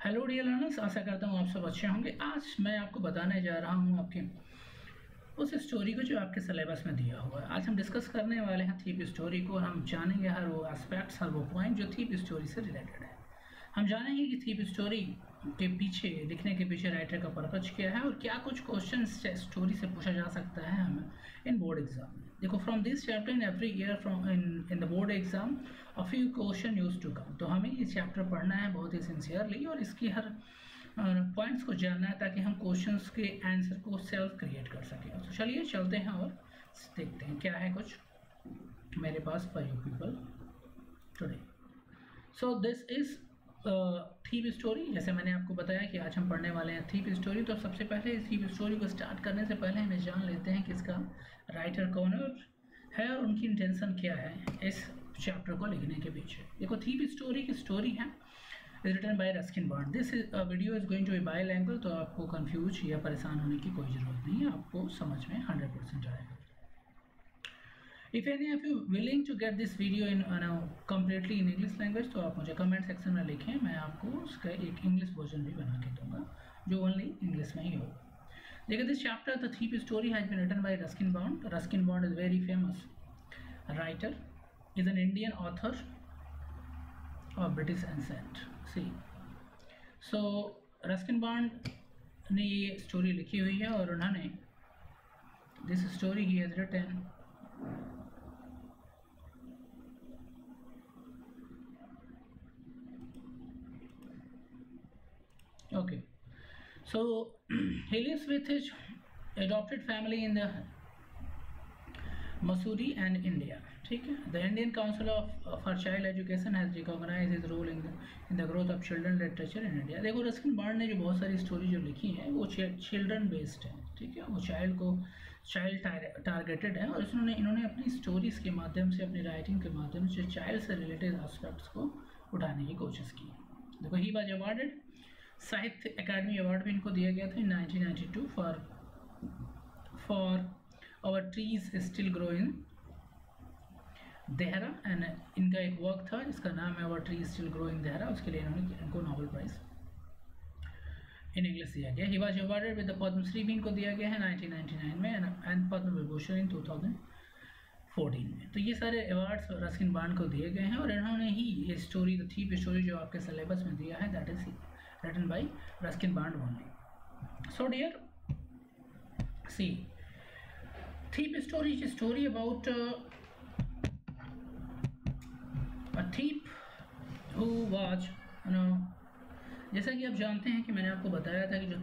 Hello dear learners, आशा करता हूँ आप सब अच्छे होंगे। आज मैं आपको बताने जा रहा हूँ आपके उस स्टोरी को जो आपके सिलेबस में दिया हुआ है। आज हम डिस्कस करने वाले हैं थीप स्टोरी को। हम जानेंगे हर वो एस्पेक्ट्स, हर वो पॉइंट जो थीप स्टोरी से रिलेटेड है। हम जानेंगे कि थीप स्टोरी के पीछे, लिखने के पीछे राइटर का पर्पज क्या है और क्या कुछ क्वेश्चन स्टोरी से पूछा जा सकता है हमें इन बोर्ड एग्जाम में। देखो, from this chapter in every year from in the board exam a few question use to come. तो हमें ये चैप्टर पढ़ना है बहुत ही सिंसियरली और इसकी हर पॉइंट्स को जानना है ताकि हम क्वेश्चंस के आंसर को सेल्फ क्रिएट कर सकें। तो चलिए चलते हैं और देखते हैं क्या है कुछ मेरे पास for you people today. So this is thief story. जैसे मैंने आपको बताया कि आज हम पढ़ने वाले हैं थीप स्टोरी। तो सबसे पहले इस थीप स्टोरी को स्टार्ट करने से पहले हमें जान लेते हैं कि इसका राइटर कौन है और उनकी इंटेंशन क्या है इस चैप्टर को लिखने के पीछे। देखो, थीप स्टोरी की स्टोरी है is written by Ruskin Bond. This video is going to be bilingual, तो आपको कंफ्यूज या परेशान होने की कोई ज़रूरत नहीं है, आपको समझ में 100% आएगा। If any of you willing to get this video in completely in English language, तो आप मुझे कमेंट सेक्शन में लिखें, मैं आपको उसका एक इंग्लिश वर्जन भी बना के दूंगा जो ओनली इंग्लिश में ही हो। देखिए, this chapter the thief story has been written by Ruskin Bond. Ruskin Bond is very famous writer, is an Indian author of British descent. See so Ruskin Bond ने ये स्टोरी लिखी हुई है और उन्होंने this story he has written okay. So he lives with his adopted family in the Mussoorie and India. ठीक है। The Indian Council for Child Education has recognized his role in the growth of children literature in India. देखो, Ruskin Bond ने जो बहुत सारी story जो लिखी है वो चिल्ड्रन बेस्ड है, ठीक है, वो चाइल्ड टारगेटेड है और इन्होंने अपनी स्टोरीज के माध्यम से, अपनी राइटिंग के माध्यम से चाइल्ड से रिलेटेड एस्पेक्ट्स को उठाने की कोशिश की। देखो, ही वाज अवार्डेड, साहित्य अकादमी अवार्ड भी इनको दिया गया था in 1992 for our trees still grow in Dehra. And इनका एक वर्क था जिसका नाम है our trees still grow in Dehra, उसके लिए इनको नोबेल प्राइज इन इंग्लिश दिया गया। He was awarded with the Padmashri भी इनको दिया गया है 1999 में एंड पद्म विभूषण इन 2014 में। तो ये सारे अवार्ड्स रस्किन बॉन्ड को दिए गए हैं और इन्होंने ही ये स्टोरी, द थीप स्टोरी जो आपके सिलेबस में दिया है, that is written by Ruskin Bond only. So dear, see, thief story is a story about a thief who was, जैसा कि आप जानते हैं कि मैंने आपको बताया था कि जो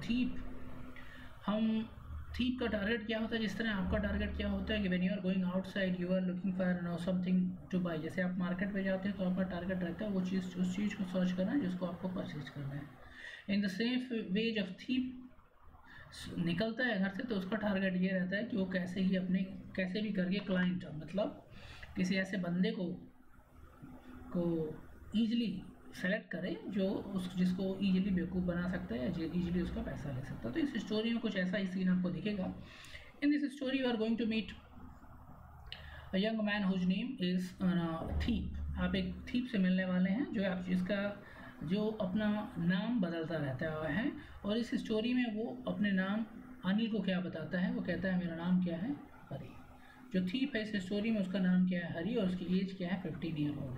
थीप का टारगेट क्या होता है, जिस तरह आपका टारगेट क्या होता है कि when you are going outside you are looking for something to buy. जैसे आप मार्केट पे जाते हैं तो आपका टारगेट रहता है वो चीज़, उस चीज़ को सर्च करना है जिसको आपको परचेज करना है। इन द सेम वे जब थीप निकलता है घर से तो उसका टारगेट ये रहता है कि वो कैसे भी करके क्लाइंट, मतलब किसी ऐसे बंदे को ईजिली सेलेक्ट करे जो जिसको ईजिली बेवकूफ़ बना सकता है या ईजिली उसका पैसा ले सकता है। तो इस स्टोरी में कुछ ऐसा ही सीन आपको दिखेगा। In this story you are going to meet a young man whose name is thief. आप एक थीप से मिलने वाले हैं जो अपना नाम बदलता रहता है और इस स्टोरी में वो अपने नाम अनिल को क्या बताता है, वो कहता है मेरा नाम क्या है, हरी। जो थीप है इस स्टोरी में उसका नाम क्या है, हरी, और उसकी एज क्या है, 15 ईयर ओल्ड।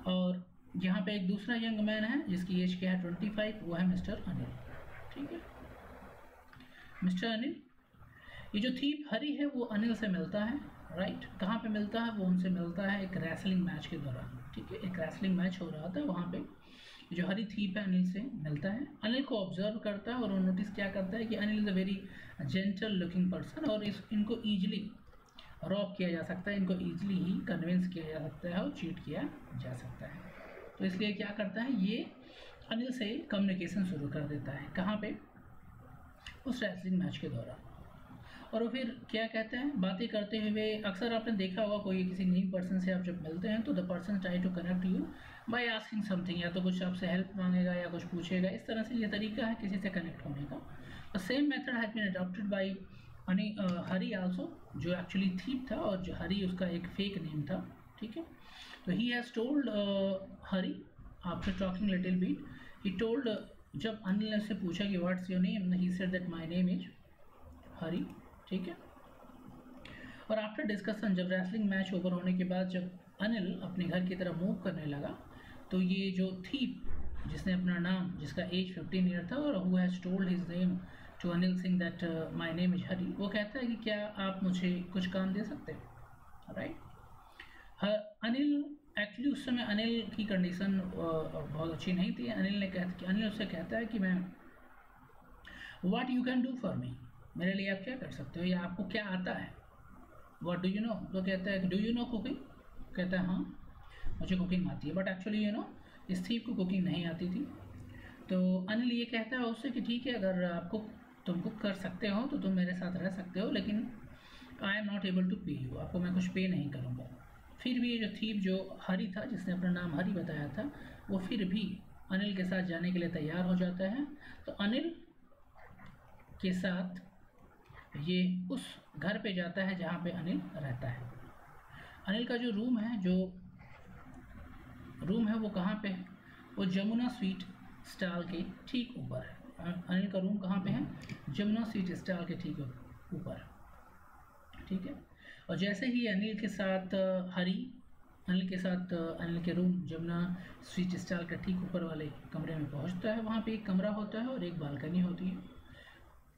और यहाँ पे एक दूसरा यंग मैन है जिसकी एज क्या है, 25, वो है मिस्टर अनिल। ठीक है, मिस्टर अनिल। ये जो थीप हरी है वो अनिल से मिलता है, राइट। कहाँ पे मिलता है, वो उनसे मिलता है एक रेसलिंग मैच के दौरान। ठीक है, एक रेसलिंग मैच हो रहा था, वहाँ पे जो हरी थीप है अनिल से मिलता है, अनिल को ऑब्जर्व करता है और वो नोटिस क्या करता है कि Anil is a very gentle looking person और इनको ईजिली रॉब किया जा सकता है, इनको ईजिली ही कन्विंस किया जा सकता है और चीट किया जा सकता है। तो इसलिए क्या करता है, ये अनिल से कम्युनिकेशन शुरू कर देता है। कहाँ पे, उस रेसलिंग मैच के दौरान। और वो फिर क्या कहते हैं, बातें करते हुए, अक्सर आपने देखा होगा कोई किसी न्यू पर्सन से आप जब मिलते हैं तो the person try to connect you by asking something, या तो कुछ आपसे हेल्प मांगेगा या कुछ पूछेगा, इस तरह से ये तरीका है किसी से कनेक्ट होने का। The same method has been adopted by Hari also, जो एक्चुअली थीप था और जो हरी उसका एक फेक नेम था। ठीक है, तो he has told Hari after talking little bit he told, जब अनिल ने उससे पूछा कि what's your name, he said that my name is Hari, ठीक है। और आफ्टर डिस्कशन, जब रेसलिंग मैच ओवर होने के बाद जब अनिल अपने घर की तरफ मूव करने लगा, तो ये जो थीप जिसने अपना नाम, जिसका एज 15 ईयर था और who has told his name to Anil Singh that my name is Hari, वो कहता है कि क्या आप मुझे कुछ काम दे सकते हैं, राइट। अनिल एक्चुअली उस समय अनिल की कंडीशन बहुत अच्छी नहीं थी। अनिल उससे कहता है कि मैं what you can do for me, मेरे लिए आप क्या कर सकते हो या आपको क्या आता है, व्हाट डू यू नो। तो कहता है कि डू यू नो कुकिंग, कहता है हाँ मुझे कुकिंग आती है, बट एक्चुअली इस थीप को कुकिंग नहीं आती थी। तो अनिल ये कहता है उससे कि ठीक है, अगर तुम कुक कर सकते हो तो तुम मेरे साथ रह सकते हो, लेकिन I am not able to pay you, आपको मैं कुछ पे नहीं करूँगा। फिर भी ये जो थीप जो हरी था, जिसने अपना नाम हरी बताया था, वो फिर भी अनिल के साथ जाने के लिए तैयार हो जाता है। तो अनिल के साथ ये उस घर पे जाता है जहाँ पे अनिल रहता है। अनिल का जो रूम है वो कहाँ पे है, वो जमुना स्वीट स्टॉल के ठीक ऊपर है। अनिल का रूम कहाँ पे है, जमुना स्वीट स्टॉल के ठीक ऊपर, ठीक है। और जैसे ही अनिल के साथ अनिल के रूम जमुना स्वीट स्टॉल के ठीक ऊपर वाले कमरे में पहुँचता है, वहाँ पे एक कमरा होता है और एक बालकनी होती है।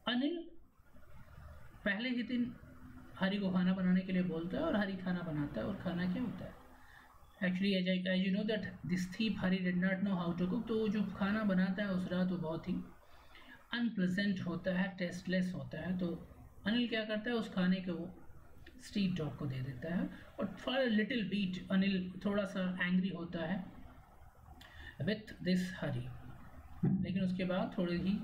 अनिल पहले ही दिन हरी को खाना बनाने के लिए बोलता है और हरी खाना बनाता है। और खाना क्या होता है, actually as you know that this thief Hari did not know how to cook, तो जो खाना बनाता है उस रात वो बहुत ही अनप्लेजेंट होता है, टेस्टलेस होता है। तो अनिल क्या करता है, उस खाने को वो स्ट्रीट डॉग को दे देता है। और for a little bit Anil थोड़ा सा एंग्री होता है विथ दिस हरी, लेकिन उसके बाद थोड़े ही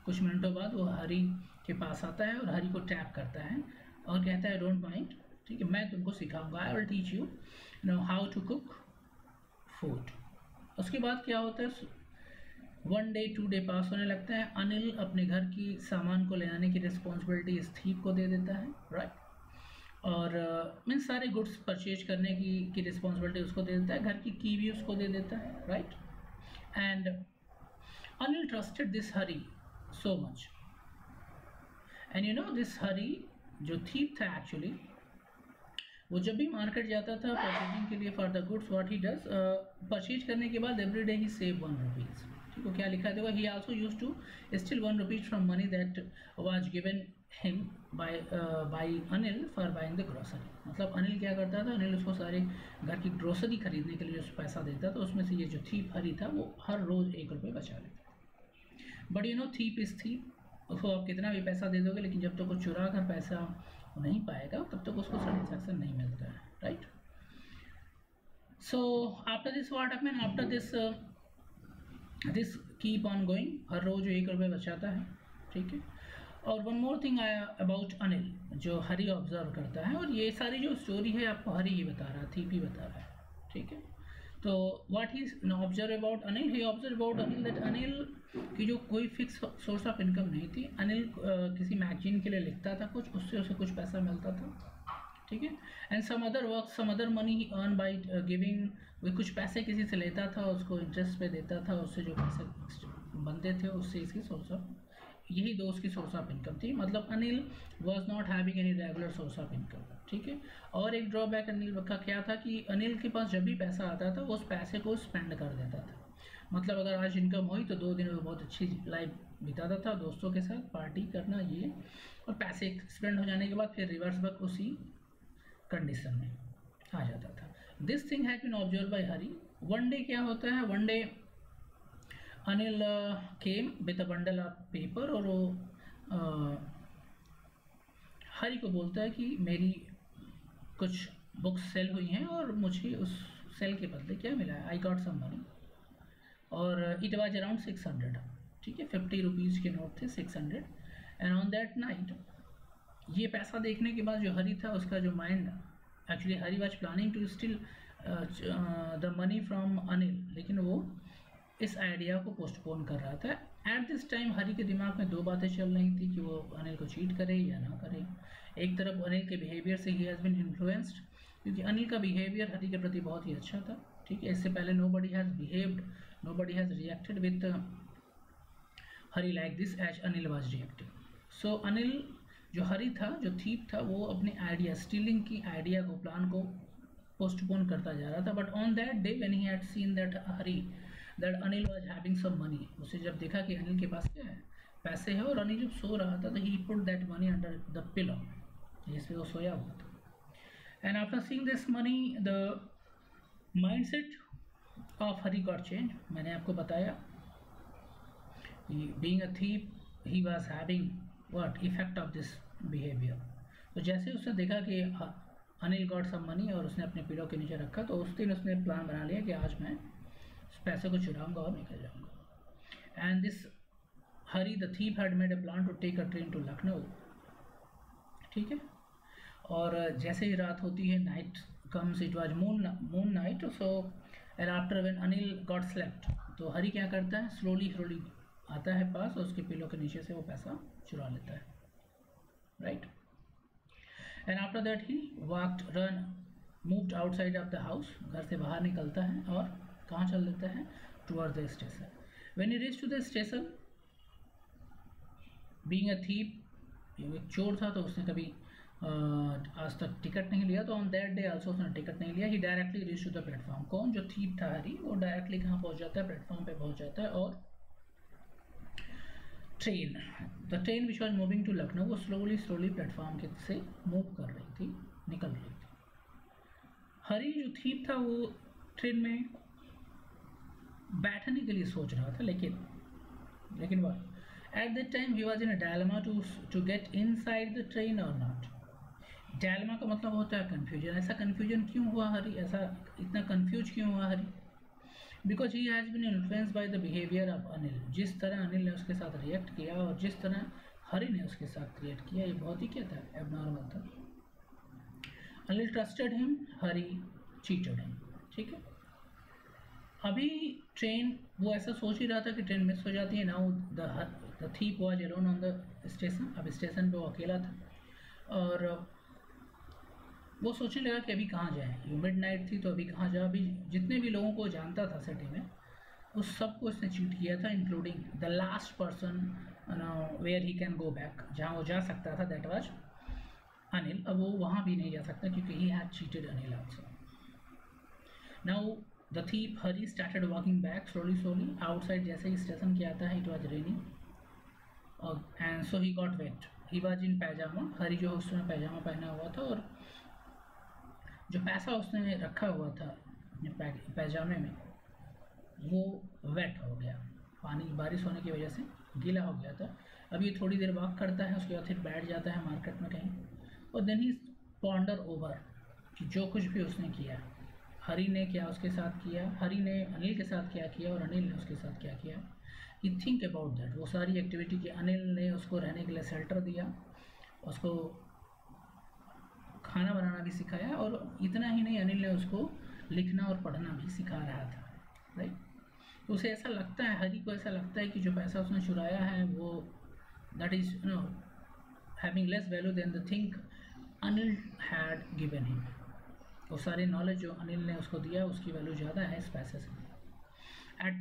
कुछ मिनटों बाद वो हरी के पास आता है और हरी को टैप करता है और कहता है डोंट माइंड, ठीक है, मैं तुमको सिखाऊंगा, I will teach you know how to cook food. उसके बाद क्या होता है, 1 डे 2 डे पास होने लगता है। अनिल अपने घर की सामान को ले आने की रिस्पॉन्सिबिलिटी इस थीप को दे देता है, राइट। और मीन सारे गुड्स परचेज करने की रिस्पॉन्सिबिलिटी उसको दे देता है, घर की की भी उसको दे देता है, right. And Anil trusted this Hari so much, and this Hari जो थीप था एक्चुअली, वो जब भी मार्केट जाता था परचेजिंग के लिए for the goods, what he does, purchase करने के बाद every day he save 1 rupees, ठीक है। क्या लिखा है देखो, he also used to steal 1 rupees from money that was given him by Anil for buying the grocery. मतलब अनिल क्या करता था, अनिल उसको सारे घर की ग्रोसरी खरीदने के लिए जो पैसा देता था, उसमें से ये जो थीप हरी था वो हर रोज़ 1 रुपये बचा लेता। बट थीप इज थीप, उसको आप कितना भी पैसा दे दोगे, लेकिन जब तक वो चुरा कर पैसा नहीं पाएगा तब तक उसको सेटिस्फैक्शन नहीं मिलता है, right. So after this what happened, after this keep on going, हर रोज 1 रुपये बचाता है, ठीक है। और वन मोर थिंग आया अबाउट अनिल, जो हरी ऑब्जर्व करता है, और ये सारी जो स्टोरी है आपको हरी ही बता रहा है, थीप ही बता रहा है, ठीक है। तो what he observe about Anil, he observe about Anil that Anil की जो कोई फिक्स सोर्स ऑफ इनकम नहीं थी। अनिल किसी मैगजीन के लिए लिखता था कुछ, उससे उसे कुछ पैसा मिलता था, ठीक है। And some other money he earn by giving, वो कुछ पैसे किसी से लेता था, उसको इंटरेस्ट पे देता था, उससे जो पैसे बनते थे उससे इसकी सोर्स ऑफ, यही दो उसकी सोर्स ऑफ इनकम थी। मतलब Anil was not having any regular source of income, ठीक है। और एक ड्रॉबैक अनिल का क्या था कि अनिल के पास जब भी पैसा आता था वो उस पैसे को स्पेंड कर देता था। मतलब अगर आज इनकम हुई तो 2 दिन में बहुत अच्छी लाइफ बिताता था, दोस्तों के साथ पार्टी करना ये, और पैसे स्पेंड हो जाने के बाद फिर रिवर्स बैक उसी कंडीशन में आ जाता था। This thing has been observe by Hari. One day क्या होता है, one day Anil came with a bundle of paper, और वो हरी को बोलता है कि मेरी कुछ बुक्स सेल हुई हैं और मुझे उस सेल के बदले क्या मिला है, आई गॉट सम मनी, और इट वाज अराउंड 600, ठीक है। 50 रुपीज़ के नोट थे, 600। एंड ऑन दैट नाइट, ये पैसा देखने के बाद जो हरी था उसका जो mind, actually Hari was planning to steal the money from Anil, लेकिन वो इस आइडिया को पोस्टपोन कर रहा था। एट दिस टाइम हरी के दिमाग में 2 बातें चल रही थी कि वो अनिल को चीट करे या ना करे। एक तरफ अनिल के बिहेवियर से ही हैज़ बिन इन्फ्लुएंस्ड, क्योंकि अनिल का बिहेवियर हरी के प्रति बहुत ही अच्छा था, ठीक है, इससे पहले nobody has behaved, nobody has reacted with Hari like this as Anil was reacting. So Anil जो हरी था, जो थीप था, वो अपने आइडिया, स्टीलिंग की आइडिया को, प्लान को पोस्टपोन करता जा रहा था. But on that day when he had seen that Hari that Anil was having some money, उसे जब देखा कि अनिल के पास क्या है, पैसे है, और अनिल जब सो रहा था तो he put that money under the pillow, जिस पे वो सोया हुआ था. And after seeing this money the mindset of Hari got change. मैंने आपको बताया, being a thief he was having what effect of this behavior. तो जैसे उसने देखा कि अनिल गॉट सम मनी और उसने अपने पिलो के नीचे रखा, तो उस दिन उसने प्लान बना लिया कि आज मैं उस पैसे को चुराऊंगा और निकल जाऊंगा. And this Hari the thief had made a plan to take a train to Lucknow. ठीक है, और जैसे ही रात होती है, night comes, it was moon night. So and after when Anil got slept, तो हरी क्या करता है, स्लोली आता है पास और उसके पिलो के नीचे से वो पैसा चुरा लेता है. Right. And after that he walked moved outside of the house, घर से बाहर निकलता है और कहाँ चल देता है, towards the station. When he reach to the station, being a thief, एक चोर था तो उसने कभी आज तक टिकट नहीं लिया, तो ऑन दैट डे आल्सो उसने टिकट नहीं लिया. He directly reach to the platform. कौन, जो थीप था हरी, वो डायरेक्टली कहाँ पहुँच जाता है, प्लेटफॉर्म पे पहुँच जाता है. और train, the train which was moving to Lucknow, वो स्लोली प्लेटफॉर्म के से मूव कर रही थी, निकल रही थी. हरी जो थीप था वो ट्रेन में बैठने के लिए सोच रहा था, लेकिन वह at that time he was in a dilemma to get inside the train और नॉट. डायलेमा का मतलब होता है कन्फ्यूजन. ऐसा कन्फ्यूजन क्यों हुआ हरी, ऐसा इतना कन्फ्यूज क्यों हुआ Hari? Because he has been influence by the behaviour of Anil. जिस तरह अनिल ने उसके साथ रिएक्ट किया और जिस तरह हरी ने उसके साथ रिएक्ट किया, ये बहुत ही क्या था, एबनॉर्मल था. अनिल ट्रस्टेड हिम, हरी चीटेड हिम. ठीक है, अभी ट्रेन, वो ऐसा सोच ही रहा था कि ट्रेन मिस हो जाती है. Now the thief was alone on the station. अब स्टेशन पे वो अकेला था और वो सोचने लगा कि अभी कहाँ जाए. ये मिड नाइट थी तो अभी कहाँ जाए. अभी जितने भी लोगों को जानता था सिटी में, उस सबको इसने चीट किया था, including the last person where he can go back, जहाँ वो जा सकता था, दैट वाज अनिल. अब वो वहाँ भी नहीं जा सकता क्योंकि he had cheated Anil also. Now the thief Hari started walking back slowly outside. जैसे ही स्टेशन के आता है, it was raining and so he got wet. He was in pyjama. Hari जो उसने पैजामा पहना हुआ था और जो पैसा उसने रखा हुआ था अपने पैजामे में, वो वेट हो गया. पानी, बारिश होने की वजह से गीला हो गया था. अब ये थोड़ी देर वॉक करता है, उसके बाद फिर बैठ जाता है मार्केट में कहीं, और देन ही पॉन्डर ओवर कि जो कुछ भी उसने किया, हरी ने क्या उसके साथ किया, हरी ने अनिल के साथ क्या किया और अनिल ने उसके साथ क्या किया. ही थिंक अबाउट दैट, वो सारी एक्टिविटी की. अनिल ने उसको रहने के लिए शेल्टर दिया, उसको खाना बनाना भी सिखाया, और इतना ही नहीं, अनिल ने उसको लिखना और पढ़ना भी सिखा रहा था. राइट. तो उसे ऐसा लगता है, हरी को ऐसा लगता है कि जो पैसा उसने चुराया है वो that is having less value than the thing Anil had given him. वो सारी नॉलेज जो अनिल ने उसको दिया, उसकी वैल्यू ज़्यादा है इस पैसे से.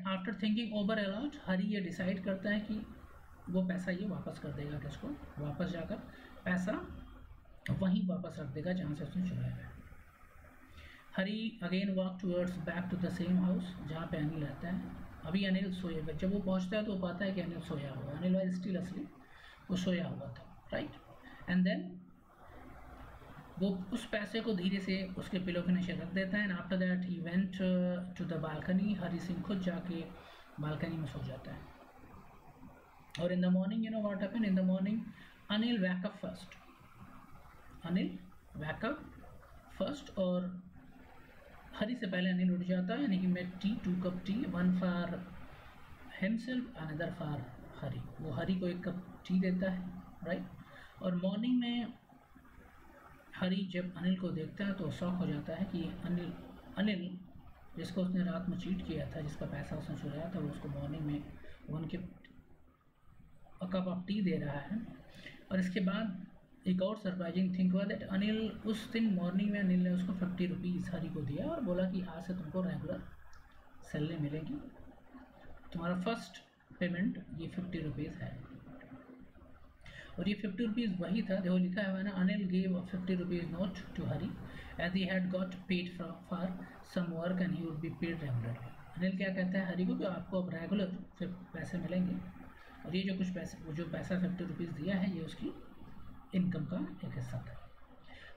आफ्टर थिंकिंग ओवर अलॉट, हरी ये डिसाइड करता है कि वो पैसा ये वापस कर देगा, कि उसको वापस जाकर पैसा वहीं वापस रख देगा जहाँ से उसने चुराया है. Hari again walk towards back to the same house जहाँ पे अनिल रहता है. अभी अनिल सोए हुए, जब वो पहुँचता है तो वो पाता है कि अनिल सोया हुआ है. अनिल वाज स्टिल असलीप, वो सोया हुआ था. राइट. एंड देन वो उस पैसे को धीरे से उसके पिलो के नीचे रख देता है. And after that he went to the balcony. Hari Singh खुद जाके बालकनी में सो जाता है. और in the morning, you know what happened in the morning, Anil wake up first. Anil wake up first, और हरी से पहले अनिल उठ जाता है. यानी कि मैं tea, 2 cup tea, 1 for himself another for Hari. वो हरी को 1 कप टी देता है. राइट. और मॉर्निंग में हरी जब अनिल को देखता है तो शॉक हो जाता है कि अनिल जिसको उसने रात में चीट किया था, जिसका पैसा उसने चुराया था, वो उसको मॉर्निंग में 1 कप ऑफ टी दे रहा है. और इसके बाद एक और सरप्राइजिंग थिंग हुआ दैट अनिल उस दिन मॉर्निंग में अनिल ने उसको 50 रुपीज़ हरी को दिया और बोला कि आज से तुमको रेगुलर सैलरी मिलेगी, तुम्हारा फर्स्ट पेमेंट ये 50 रुपीज़ है। और ये 50 रुपीज़ वही था, देखो लिखा है ना, Anil gave 50 rupees note to Hari as he had got paid for some work and he would be paid regularly. Anil क्या कहता है हरी को कि आपको अब रेगुलर फिर पैसे मिलेंगे, और ये जो कुछ पैसे, वो जो पैसा 50 रुपीज़ दिया है, ये उसकी इनकम का एक हिस्सा था।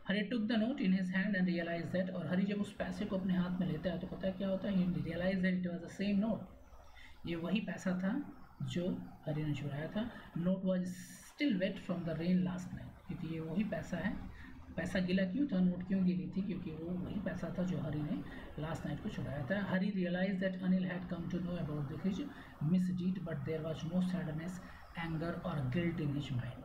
Hari took the note in his hand and realise that, और हरी जब उस पैसे को अपने हाथ में लेता है तो पता है क्या होता है, he realise that it was the same note, ये वही पैसा था जो हरी ने चुराया था। Note was still wet from the rain last night, क्योंकि ये वही पैसा है। पैसा गीला क्यों था, नोट क्यों गीली थी, क्योंकि वो वही पैसा था जो हरी ने लास्ट नाइट को चुराया था। Hari realise that Anil had come to know about the his misdeed but there was no sadness, anger और गिल्ट इन हिज माइंड।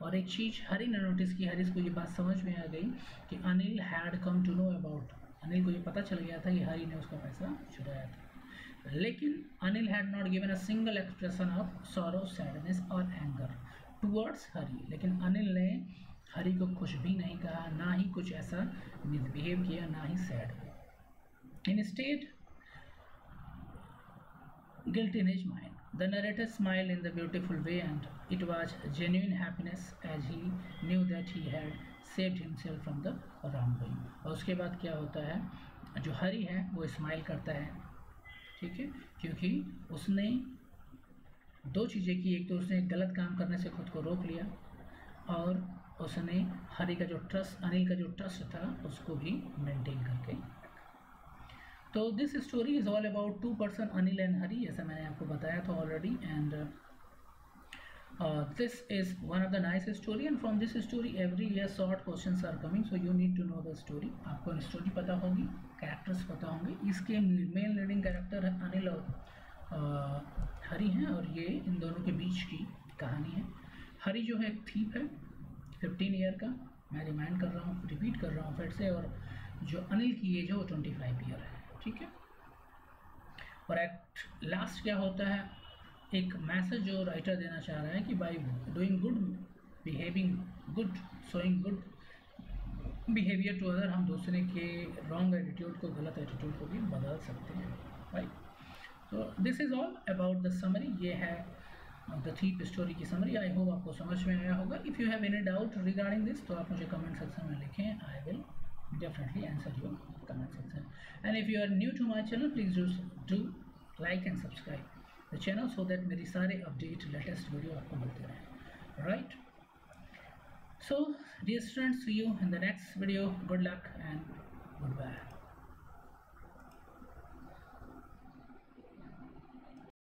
और एक चीज़ हरी ने नोटिस की, हरी को ये बात समझ में आ गई कि Anil had come to know about, Anil को ये पता चल गया था कि हरी ने उसका पैसा चुराया था। लेकिन Anil had not given a single expression of sorrow, sadness और एंगर टूवर्ड्स हरी, लेकिन अनिल ने हरी को कुछ भी नहीं कहा, ना ही कुछ ऐसा मिसबिहेव किया, ना ही sad. Instead guilt in his mind. The narrator smiled in the beautiful way and it was genuine happiness as he knew that he had saved himself from the wrongdoing. और उसके बाद क्या होता है, जो हरी है वो स्माइल करता है, ठीक है, क्योंकि उसने दो चीज़ें की, एक तो उसने गलत काम करने से खुद को रोक लिया और उसने हरी का जो ट्रस्ट, अनिल का जो ट्रस्ट था उसको भी मेंटेन करके। तो this story is all about two person Anil and Hari, जैसा मैंने आपको बताया था already, and this is one of the nice story and from this story every year short questions are coming, so you need to know the story. आपको story पता होगी, characters पता होंगे। इसके मेन लीडिंग कैरेक्टर है अनिल और हरी हैं, और ये इन दोनों के बीच की कहानी है। हरी जो है एक थीप है 15 ईयर का, मैं रिमाइंड कर रहा हूँ, रिपीट कर रहा हूँ फिर से, और जो अनिल की एज है वो 25 ईयर है, ठीक है। और एक्ट लास्ट क्या होता है, एक मैसेज जो राइटर देना चाह रहा है कि by doing good, behaving good, showing good behaviour to other, हम दूसरे के रॉन्ग एटीट्यूड को, गलत एटीट्यूड को भी बदल सकते हैं, राइट। तो this is all about the summary, ये है द थीप स्टोरी की समरी। आई होप आपको समझ में आया होगा। If you have any doubt regarding this तो आप मुझे कमेंट सेक्शन में लिखें, I will definitely answer your comment section. And if you are new to my channel, please do like and subscribe the channel so that मेरी सारे update latest video आपको मिलते रहें, right? So dear students, see you in the next video. Good luck and goodbye.